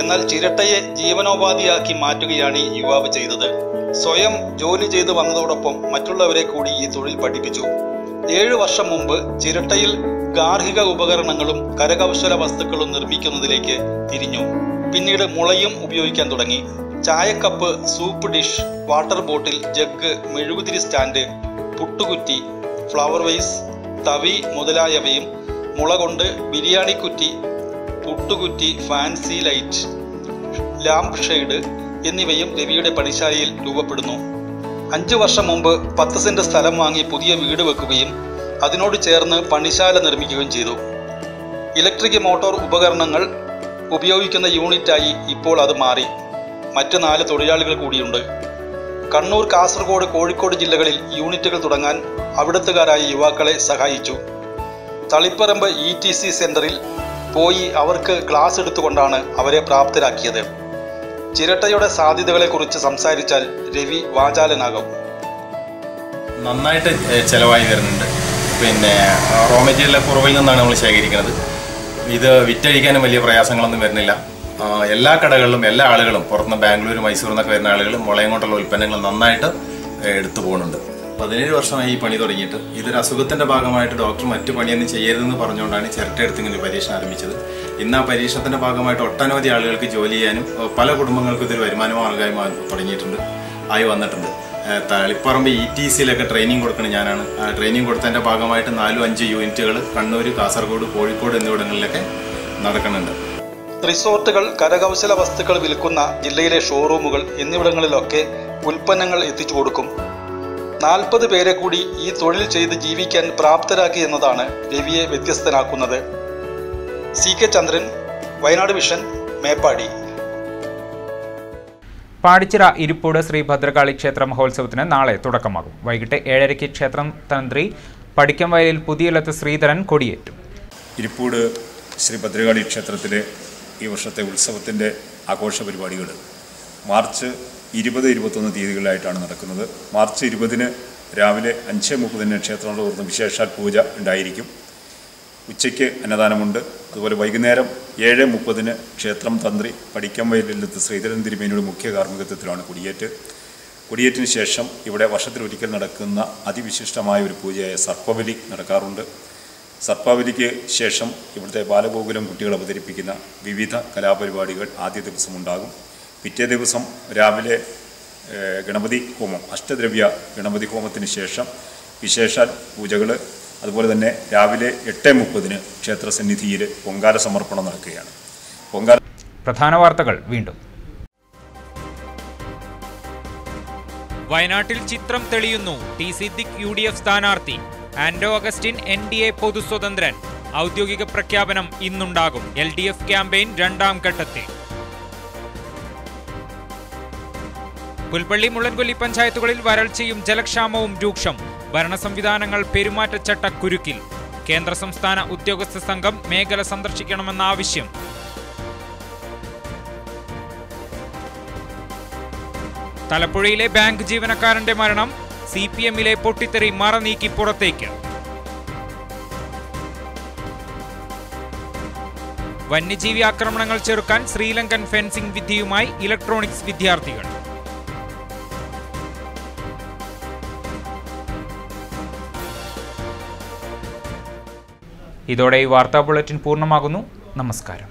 എന്നാൽ ചിരട്ടയെ ജീവനോപാധിയാക്കി മാറ്റുകയാണ് ഈ യുവാവ് ചെയ്തത്. സ്വയം ജോലി ചെയ്ത് വന്നതോടൊപ്പം മറ്റുള്ളവരെ കൂടി ഈ തൊഴിൽ പഠിപ്പിച്ചു. 7 വർഷം മുമ്പ് ചിരട്ടയിൽ ഗാർഹിക ഉപകരണങ്ങളും കരകൗശല വസ്തുക്കളും നിർമ്മിക്കുന്നതിലേക്ക് തിരിഞ്ഞു. പിന്നീട് മുളയും ഉപയോഗിക്കാൻ തുടങ്ങി. ചായക്കപ്പ്, soup dish, water bottle, jug, മെഴുകുതിരി സ്റ്റാൻഡ്, പുട്ടുകുറ്റി, ഫ്ലവർ വേസ്, തവി മുതലായവയും മുള കൊണ്ട് ബിരിയാണി കുറ്റി, പുട്ടുകുറ്റി, ഫാൻസി ലൈറ്റ്, ലാമ്പ് ഷെയ്ഡ് എന്നിവയും രവിയുടെ പണിശാലയിൽ രൂപപ്പെടുന്നു. 5 വർഷം മുമ്പ് 10 സെന്റ് സ്ഥലം വാങ്ങി പുതിയ വീട് വെക്കുകയും അതിനോട് ചേർന്ന് പണിശാല നിർമ്മിക്കുകയും ചെയ്തു. ഇലക്ട്രിക് മോട്ടോർ ഉപകരണങ്ങൾ ഉപയോഗിക്കുന്ന യൂണിറ്റായി ഇപ്പോൾ അത് മാറി. മറ്റ് 4 തൊഴിലാളികൾ കൂടിയുണ്ട്. കണ്ണൂർ, കാസർഗോഡ്, കോഴിക്കോട് ജില്ലകളിൽ യൂണിറ്റുകൾ തുടങ്ങാൻ അവിടുത്തുകാരായ യുവാക്കളെ സഹായിച്ചു. തളിപ്പറമ്പ് ETC സെന്ററിൽ പോയി അവർക്ക് ക്ലാസ് എടുത്തുകൊണ്ടാണ് അവരെ പ്രാപ്തരാക്കിയത്. ചിരട്ടയുടെ സാധ്യതകളെക്കുറിച്ച് സംസാരിച്ചാൽ രവി വാചാലനാകും. നന്നായിട്ട് ചിലവായി വരുന്നുണ്ട്. പിന്നെ റോ മെറ്റീരിയൽ കുറവിൽ നിന്നാണ് നമ്മൾ ശേഖരിക്കുന്നത്. ഇത് വിറ്റഴിക്കാനും വലിയ പ്രയാസങ്ങളൊന്നും വരുന്നില്ല. എല്ലാ കടകളിലും എല്ലാ ആളുകളും പുറത്തുനിന്ന് ബാംഗ്ലൂർ, മൈസൂർ നിന്നൊക്കെ വരുന്ന ആളുകൾ മുളയും കൊണ്ടുള്ള ഉൽപ്പന്നങ്ങൾ നന്നായിട്ട് എടുത്തു പോകുന്നുണ്ട്. 17 വർഷമായി ഈ പണി തുടങ്ങിയിട്ട്. ഇതൊരു അസുഖത്തിൻ്റെ ഭാഗമായിട്ട് ഡോക്ടർ മറ്റു പണിയൊന്നും ചെയ്യരുതെന്ന് പറഞ്ഞുകൊണ്ടാണ് ചിരട്ട എടുത്ത് ഇങ്ങനെ പരീക്ഷണം ആരംഭിച്ചത്. ഇന്ന് ആ പരീക്ഷണത്തിൻ്റെ ഭാഗമായിട്ട് ഒട്ടനവധി ആളുകൾക്ക് ജോലി ചെയ്യാനും പല കുടുംബങ്ങൾക്കും ഇതൊരു വരുമാന മാർഗ്ഗമായി തുടങ്ങിയിട്ടുണ്ട്, വന്നിട്ടുണ്ട്. തളിപ്പറമ്പ് ETCയിലൊക്കെ ട്രെയിനിങ് കൊടുക്കുന്നത് ഞാനാണ്. ആ ട്രെയിനിങ് കൊടുത്തതിൻ്റെ ഭാഗമായിട്ട് 4-5 യൂണിറ്റുകൾ കണ്ണൂർ, കാസർഗോഡ്, കോഴിക്കോട് എന്നിവിടങ്ങളിലൊക്കെ നടക്കുന്നുണ്ട്. റിസോർട്ടുകൾ, കരകൗശല വസ്തുക്കൾ വിൽക്കുന്ന ജില്ലയിലെ ഷോറൂമുകൾ എന്നിവിടങ്ങളിലൊക്കെ ഉൽപ്പന്നങ്ങൾ എത്തിച്ചു കൊടുക്കും. 40 പേരെ കൂടി ഈ തൊഴിൽ ചെയ്ത് ജീവിക്കാൻ പ്രാപ്തരാക്കി എന്നതാണ് രവിയെ വ്യത്യസ്തനാക്കുന്നത്. CK ചന്ദ്രൻ, വയനാട് വിഷൻ, മേപ്പാടി. പാടിച്ചിറ ഇരിപ്പൂട് ശ്രീ ഭദ്രകാളി ക്ഷേത്ര മഹോത്സവത്തിന് നാളെ തുടക്കമാകും. വൈകിട്ട് 7:30 ക്ഷേത്രം തന്ത്രി പടിക്കംവയലിൽ പുതിയലത്ത് ശ്രീധരൻ കൊടിയേറ്റും. ഇരിപ്പൂട് ശ്രീ ഭദ്രകാളി ക്ഷേത്രത്തിലെ ഈ വർഷത്തെ ഉത്സവത്തിൻ്റെ ആഘോഷ പരിപാടികൾ മാർച്ച് 20-21 തീയതികളിലായിട്ടാണ് നടക്കുന്നത്. മാർച്ച് 20 രാവിലെ 5:30 ക്ഷേത്രം തുറന്ന് വിശേഷാൽ പൂജ ഉണ്ടായിരിക്കും. ഉച്ചയ്ക്ക് അന്നദാനമുണ്ട്. അതുപോലെ വൈകുന്നേരം 7:30 ക്ഷേത്രം തന്ത്രി പടിക്കംവയലിലെത്ത് ശ്രീധരൻ തിരുമേനിയുടെ മുഖ്യ കാർമ്മികത്വത്തിലാണ് കൊടിയേറ്റ്. കൊടിയേറ്റിന് ശേഷം ഇവിടെ വർഷത്തിലൊരിക്കൽ നടക്കുന്ന അതിവിശിഷ്ടമായ ഒരു പൂജയായ സർപ്പബലി നടക്കാറുണ്ട്. സർപ്പബലിക്ക് ശേഷം ഇവിടുത്തെ ബാലഗോകുലം കുട്ടികൾ അവതരിപ്പിക്കുന്ന വിവിധ കലാപരിപാടികൾ ആദ്യ ദിവസം ഉണ്ടാകും. പിറ്റേ ദിവസം രാവിലെ ഗണപതി ഹോമം, അഷ്ടദ്രവ്യ ഗണപതി ഹോമത്തിന് ശേഷം വിശേഷാൽ പൂജകൾ. അതുപോലെ തന്നെ രാവിലെ 8:30 ക്ഷേത്രസന്നിധിയിൽ പൊങ്കാല സമർപ്പണം നടക്കുകയാണ്. പ്രധാന വാർത്തകൾ വീണ്ടും. വയനാട്ടിൽ ചിത്രം തെളിയുന്നു. ടി സിദ്ദിഖ് UDF സ്ഥാനാർത്ഥി. ആൻഡോ അഗസ്റ്റിൻ NDA പൊതുസ്വതന്ത്രൻ. ഔദ്യോഗിക പ്രഖ്യാപനം ഇന്നുണ്ടാകും. LDF ക്യാമ്പയിൻ 2ാം ഘട്ടത്തിൽ. പുൽപ്പള്ളി, മുള്ളൻകൊല്ലി പഞ്ചായത്തുകളിൽ വരൾച്ചയും ജലക്ഷാമവും രൂക്ഷം. ഭരണ സംവിധാനങ്ങൾ പെരുമാറ്റച്ചട്ടക്കുരുക്കിൽ. കേന്ദ്ര സംസ്ഥാന ഉദ്യോഗസ്ഥ സംഘം മേഖല സന്ദർശിക്കണമെന്ന ആവശ്യം. തലപ്പുഴയിലെ ബാങ്ക് ജീവനക്കാരന്റെ മരണം. CPM-ലെ പൊട്ടിത്തെറി മറനീക്കി പുറത്തേക്ക്. വന്യജീവി ആക്രമണങ്ങൾ ചെറുക്കാൻ ശ്രീലങ്കൻ ഫെൻസിംഗ് വിദ്യയുമായി ഇലക്ട്രോണിക്സ് വിദ്യാർത്ഥികൾ. ഇതോടെ ഈ വാർത്താ ബുള്ളറ്റിൻ പൂർണ്ണമാകുന്നു. നമസ്കാരം.